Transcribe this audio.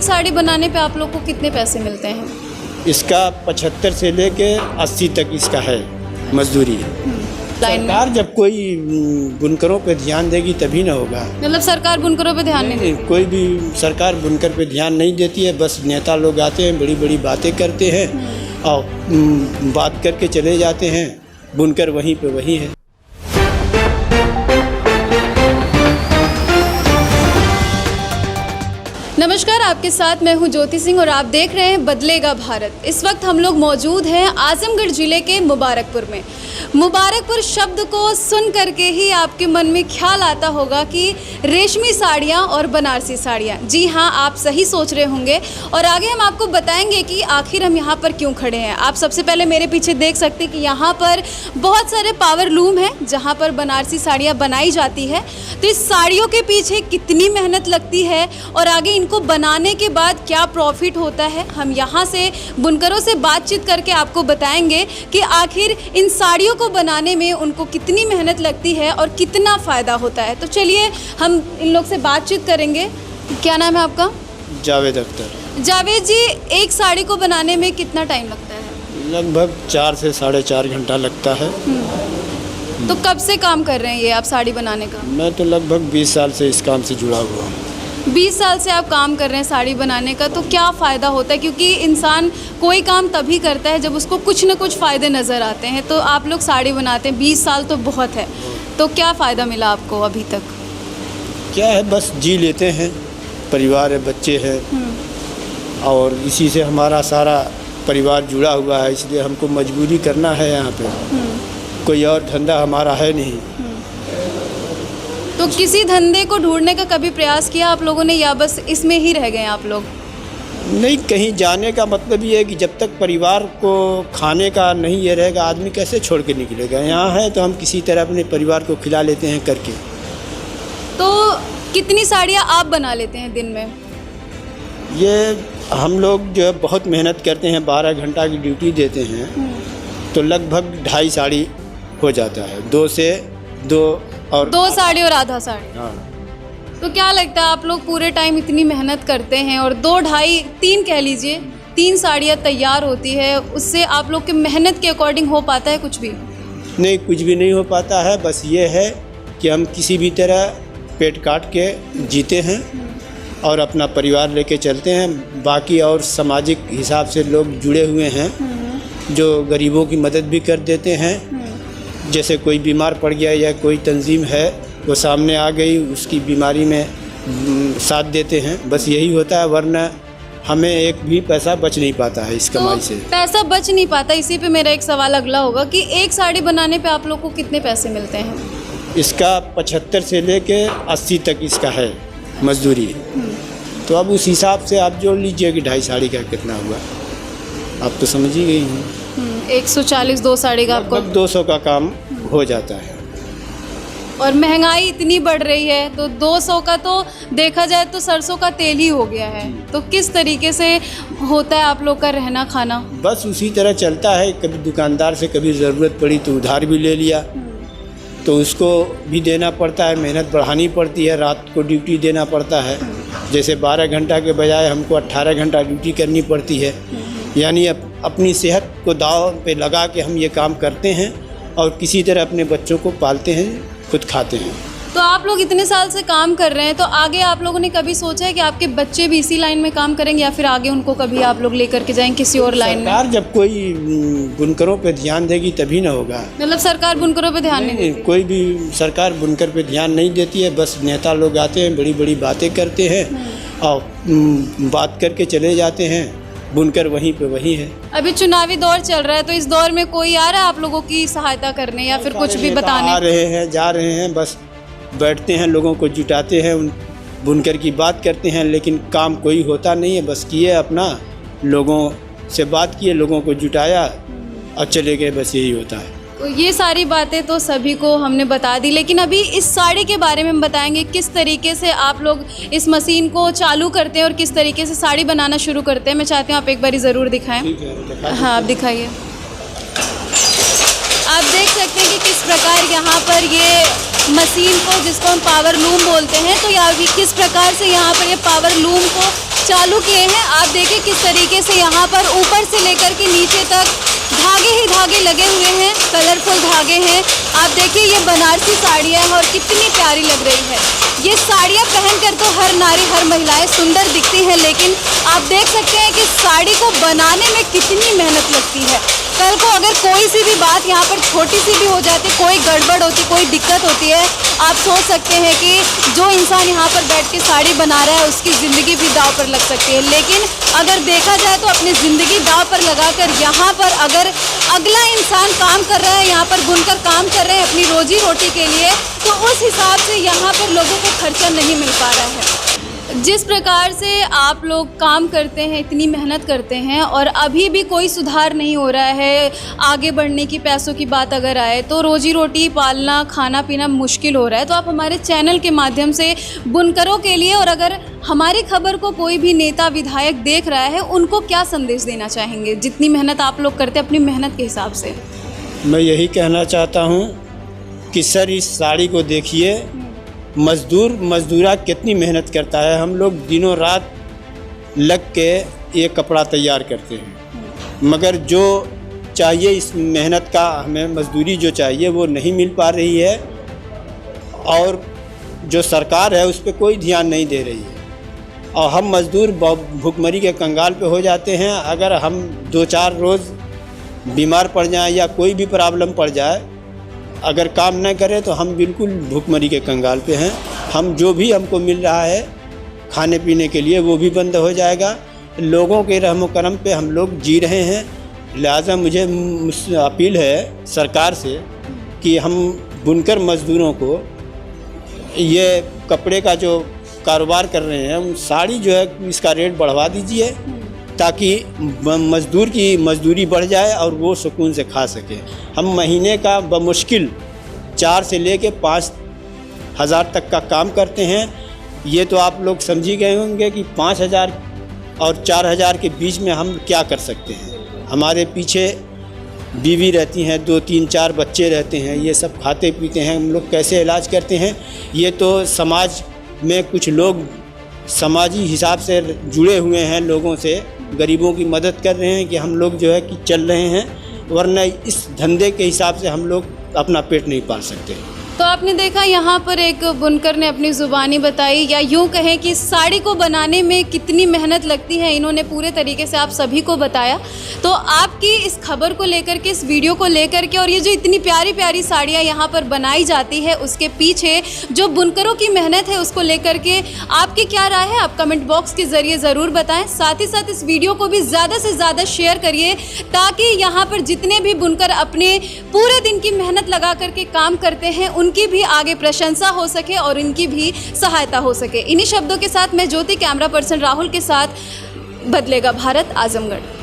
साड़ी बनाने पे आप लोग को कितने पैसे मिलते हैं? इसका 75 से लेके 80 तक इसका है मजदूरी। सरकार जब कोई बुनकरों पे ध्यान देगी तभी ना होगा। मतलब सरकार बुनकरों पे ध्यान नहीं देती? कोई भी सरकार बुनकर पे ध्यान नहीं देती है। बस नेता लोग आते हैं, बड़ी बड़ी बातें करते हैं और बात करके चले जाते हैं। बुनकर वहीं पे वही है। नमस्कार, आपके साथ मैं हूं ज्योति सिंह और आप देख रहे हैं बदलेगा भारत। इस वक्त हम लोग मौजूद हैं आजमगढ़ जिले के मुबारकपुर में। मुबारकपुर शब्द को सुन करके ही आपके मन में ख्याल आता होगा कि रेशमी साड़ियाँ और बनारसी साड़ियाँ। जी हाँ, आप सही सोच रहे होंगे और आगे हम आपको बताएंगे कि आखिर हम यहाँ पर क्यों खड़े हैं। आप सबसे पहले मेरे पीछे देख सकते हैं कि यहाँ पर बहुत सारे पावर लूम हैं जहाँ पर बनारसी साड़ियाँ बनाई जाती है। तो इस साड़ियों के पीछे कितनी मेहनत लगती है और आगे इनको बनाने के बाद क्या प्रॉफिट होता है, हम यहाँ से बुनकरों से बातचीत करके आपको बताएंगे कि आखिर इन साड़ियों को बनाने में उनको कितनी मेहनत लगती है और कितना फ़ायदा होता है। तो चलिए हम इन लोग से बातचीत करेंगे। क्या नाम है आपका? जावेद अख्तर। जावेद जी, एक साड़ी को बनाने में कितना टाइम लगता है? लगभग 4 से 4.5 घंटा लगता है। तो कब से काम कर रहे हैं ये आप साड़ी बनाने का? मैं तो लगभग 20 साल से इस काम से जुड़ा हुआ हूँ। 20 साल से आप काम कर रहे हैं साड़ी बनाने का। तो क्या फ़ायदा होता है? क्योंकि इंसान कोई काम तभी करता है जब उसको कुछ न कुछ फ़ायदे नज़र आते हैं। तो आप लोग साड़ी बनाते हैं, 20 साल तो बहुत है। तो क्या फ़ायदा मिला आपको अभी तक? क्या है, बस जी लेते हैं, परिवार है, बच्चे हैं और इसी से हमारा सारा परिवार जुड़ा हुआ है। इसलिए हमको मजबूरी करना है यहाँ पे। कोई और धंधा हमारा है नहीं। तो किसी धंधे को ढूंढने का कभी प्रयास किया आप लोगों ने या बस इसमें ही रह गए आप लोग? नहीं, कहीं जाने का मतलब ये है कि जब तक परिवार को खाने का नहीं ये रहेगा, आदमी कैसे छोड़ के निकलेगा। यहाँ है तो हम किसी तरह अपने परिवार को खिला लेते हैं करके। तो कितनी साड़ियाँ आप बना लेते हैं दिन में? ये हम लोग जो है बहुत मेहनत करते हैं, 12 घंटा की ड्यूटी देते हैं तो लगभग 2.5 साड़ी हो जाता है। 2 से 2 और 2 साड़ी और आधा साड़ी। हाँ। तो क्या लगता है आप लोग पूरे टाइम इतनी मेहनत करते हैं और 2, 2.5, 3 कह लीजिए, 3 साड़ियाँ तैयार होती है, उससे आप लोग के मेहनत के अकॉर्डिंग हो पाता है कुछ भी? नहीं, कुछ भी नहीं हो पाता है। बस ये है कि हम किसी भी तरह पेट काट के जीते हैं और अपना परिवार लेके चलते हैं। बाकी और सामाजिक हिसाब से लोग जुड़े हुए हैं जो गरीबों की मदद भी कर देते हैं। जैसे कोई बीमार पड़ गया या कोई तंजीम है वो सामने आ गई, उसकी बीमारी में साथ देते हैं। बस यही होता है, वरना हमें एक भी पैसा बच नहीं पाता है इस कमाई से। पैसा बच नहीं पाता, इसी पे मेरा एक सवाल अगला होगा कि एक साड़ी बनाने पे आप लोग को कितने पैसे मिलते हैं? इसका 75 से लेके 80 तक इसका है मजदूरी। तो अब उस हिसाब से आप जोड़ लीजिए कि 2.5 साड़ी का कितना हुआ। आप तो समझ ही गई हैं। 140 2 साड़ी का आपको 200 का काम हो जाता है। और महंगाई इतनी बढ़ रही है तो 200 का तो देखा जाए तो सरसों का तेल ही हो गया है। तो किस तरीके से होता है आप लोग का रहना खाना? बस उसी तरह चलता है। कभी दुकानदार से कभी ज़रूरत पड़ी तो उधार भी ले लिया, तो उसको भी देना पड़ता है। मेहनत बढ़ानी पड़ती है, रात को ड्यूटी देना पड़ता है। जैसे 12 घंटा के बजाय हमको 18 घंटा ड्यूटी करनी पड़ती है। यानी अपनी सेहत को दांव पे लगा के हम ये काम करते हैं और किसी तरह अपने बच्चों को पालते हैं, खुद खाते हैं। तो आप लोग इतने साल से काम कर रहे हैं, तो आगे आप लोगों ने कभी सोचा है कि आपके बच्चे भी इसी लाइन में काम करेंगे या फिर आगे उनको कभी आप लोग लेकर के जाएंगे किसी और लाइन में? सरकार जब कोई बुनकरों पे ध्यान देगी तभी ना होगा। मतलब सरकार बुनकरों पे ध्यान नहीं देती? कोई भी सरकार बुनकर पे ध्यान नहीं देती है। बस नेता लोग आते हैं, बड़ी बड़ी बातें करते हैं और बात करके चले जाते हैं। बुनकर वहीं पे वही है। अभी चुनावी दौर चल रहा है, तो इस दौर में कोई आ रहा है आप लोगों की सहायता करने या फिर कुछ भी बताने? आ रहे हैं, जा रहे हैं, बस बैठते हैं, लोगों को जुटाते हैं, उन बुनकर की बात करते हैं, लेकिन काम कोई होता नहीं है। बस किए अपना, लोगों से बात किए, लोगों को जुटाया और चले गए, बस यही होता है। तो ये सारी बातें तो सभी को हमने बता दी, लेकिन अभी इस साड़ी के बारे में हम बताएंगे किस तरीके से आप लोग इस मशीन को चालू करते हैं और किस तरीके से साड़ी बनाना शुरू करते हैं। मैं चाहती हूँ आप एक बारी ज़रूर दिखाएं। हाँ, आप दिखाइए। आप देख सकते हैं कि किस प्रकार यहाँ पर ये मशीन को, जिसको हम पावर लूम बोलते हैं, तो यहाँ किस प्रकार से यहाँ पर ये पावर लूम को चालू किए हैं। आप देखिए किस तरीके से यहाँ पर ऊपर से लेकर के नीचे तक धागे ही धागे लगे हुए हैं, कलरफुल धागे हैं। आप देखिए ये बनारसी साड़ियाँ हैं और कितनी प्यारी लग रही है। ये साड़ियाँ पहनकर तो हर नारी, हर महिलाएं सुंदर दिखती हैं, लेकिन आप देख सकते हैं कि साड़ी को बनाने में कितनी मेहनत लगती है। कल को अगर कोई सी भी बात यहाँ पर छोटी सी भी हो जाती, कोई गड़बड़ होती, कोई दिक्कत होती है, आप सोच सकते हैं कि जो इंसान यहाँ पर बैठ के साड़ी बना रहा है उसकी ज़िंदगी भी दांव पर लग सकती है। लेकिन अगर देखा जाए तो अपनी ज़िंदगी दांव पर लगाकर यहाँ पर अगर अगला इंसान काम कर रहा है, यहाँ पर बुनकर काम कर रहे हैं अपनी रोजी रोटी के लिए, तो उस हिसाब से यहाँ पर लोगों को खर्चा नहीं मिल पा रहा है। जिस प्रकार से आप लोग काम करते हैं, इतनी मेहनत करते हैं और अभी भी कोई सुधार नहीं हो रहा है, आगे बढ़ने की, पैसों की बात अगर आए तो रोजी रोटी पालना, खाना पीना मुश्किल हो रहा है। तो आप हमारे चैनल के माध्यम से बुनकरों के लिए, और अगर हमारी खबर को कोई भी नेता विधायक देख रहा है, उनको क्या संदेश देना चाहेंगे? जितनी मेहनत आप लोग करते हैं अपनी मेहनत के हिसाब से। मैं यही कहना चाहता हूँ कि सर इस साड़ी को देखिए, मजदूरा कितनी मेहनत करता है। हम लोग दिनों रात लग के ये कपड़ा तैयार करते हैं, मगर जो चाहिए इस मेहनत का, हमें मजदूरी जो चाहिए वो नहीं मिल पा रही है, और जो सरकार है उस पर कोई ध्यान नहीं दे रही है, और हम मजदूर भूखमरी के कंगाल पे हो जाते हैं। अगर हम 2-4 रोज़ बीमार पड़ जाएं या कोई भी प्रॉब्लम पड़ जाए, अगर काम न करें तो हम बिल्कुल भूखमरी के कंगाल पे हैं। हम जो भी हमको मिल रहा है खाने पीने के लिए वो भी बंद हो जाएगा। लोगों के रहम करम पे हम लोग जी रहे हैं। लिहाजा मुझे अपील है सरकार से कि हम बुनकर मज़दूरों को ये कपड़े का जो कारोबार कर रहे हैं, उन साड़ी जो है इसका रेट बढ़वा दीजिए, ताकि मज़दूर की मजदूरी बढ़ जाए और वो सुकून से खा सके। हम महीने का बमुश्किल 4 से लेके 5 हज़ार तक का काम करते हैं। ये तो आप लोग समझ ही गए होंगे कि 5 हज़ार और 4 हज़ार के बीच में हम क्या कर सकते हैं। हमारे पीछे बीवी रहती हैं, 2-3-4 बच्चे रहते हैं, ये सब खाते पीते हैं, हम लोग कैसे इलाज करते हैं। ये तो समाज में कुछ लोग समाजी हिसाब से जुड़े हुए हैं, लोगों से गरीबों की मदद कर रहे हैं कि हम लोग जो है कि चल रहे हैं, वरना इस धंधे के हिसाब से हम लोग अपना पेट नहीं पाल सकते। तो आपने देखा यहाँ पर एक बुनकर ने अपनी ज़ुबानी बताई, या यूँ कहें कि साड़ी को बनाने में कितनी मेहनत लगती है, इन्होंने पूरे तरीके से आप सभी को बताया। तो आपकी इस खबर को लेकर के, इस वीडियो को लेकर के, और ये जो इतनी प्यारी प्यारी साड़ियाँ यहाँ पर बनाई जाती है, उसके पीछे जो बुनकरों की मेहनत है, उसको लेकर के आपकी क्या राय है, आप कमेंट बॉक्स के ज़रिए ज़रूर बताएँ। साथ ही साथ इस वीडियो को भी ज़्यादा से ज़्यादा शेयर करिए, ताकि यहाँ पर जितने भी बुनकर अपने पूरे दिन की मेहनत लगा करके काम करते हैं, उनकी भी आगे प्रशंसा हो सके और इनकी भी सहायता हो सके। इन्हीं शब्दों के साथ मैं ज्योति, कैमरा पर्सन राहुल के साथ, बदलेगा भारत, आजमगढ़।